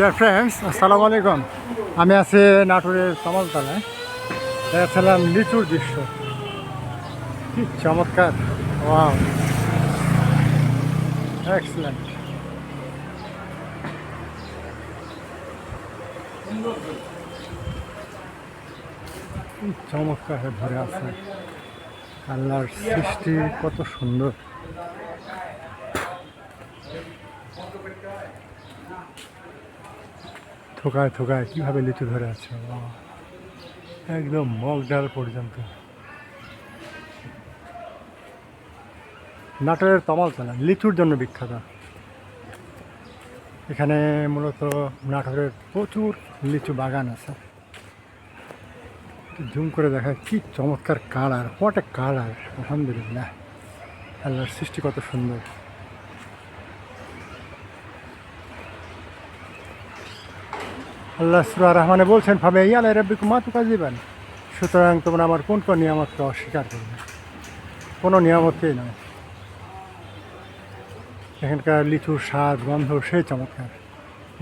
Dear friends, আসসালামু আলাইকুম। আমি আছি নাটোরের তমালতলায়। দেখাচ্ছিলাম লিচুর দৃশ্য, কি চমৎকার! Wow, excellent! কি চমৎকার হয়ে ধরে আছে। আল্লাহর সৃষ্টি কত সুন্দর। থোকায় থোকায় কীভাবে লিচু ধরে আছে, একদম মগ ডাল পর্যন্ত। নাটোরের তমালতলা লিচুর জন্য বিখ্যাত। এখানে মূলত নাটোরের প্রচুর লিচু বাগান আছে। জুম করে দেখায় কি চমৎকার কালার, হোয়াট এ কালার! আলহামদুলিল্লাহ, আল্লাহর সৃষ্টি কত সুন্দর। আল্লাহ সূরা রহমানে বলছেন, ভাবে ইয়ালে রাব্বিকুম মা তুকাযিবান, সুতরাং তোমরা আমার কোন কোন নিয়ামতকে অস্বীকার করবে? কোনো নিয়ামতকেই নয়। এখানকার লিচুর স্বাদ গন্ধ সেই চমৎকার।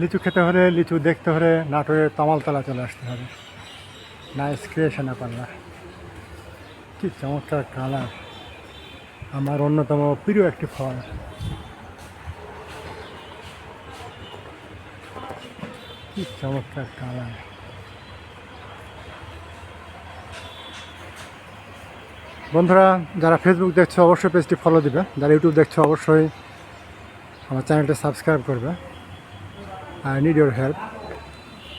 লিচু খেতে হলে, লিচু দেখতে হলে নাটোরের তমালতলা চলে আসতে হবে। নাইস ক্রিয়েশন পাল্লা, কি চমৎকার কালার! আমার অন্যতম প্রিয় একটি ফল। কি চমৎকার কালার! বন্ধুরা, যারা ফেসবুক দেখছো অবশ্যই পেজটি ফলো দিবে, যারা ইউটিউব দেখছো অবশ্যই আমার চ্যানেলটি সাবস্ক্রাইব করবে। I need your help.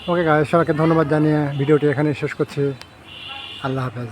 Okay guys, সবাইকে ধন্যবাদ জানিয়ে ভিডিওটি এখানেই শেষ করছি। আল্লাহ হাফেজ।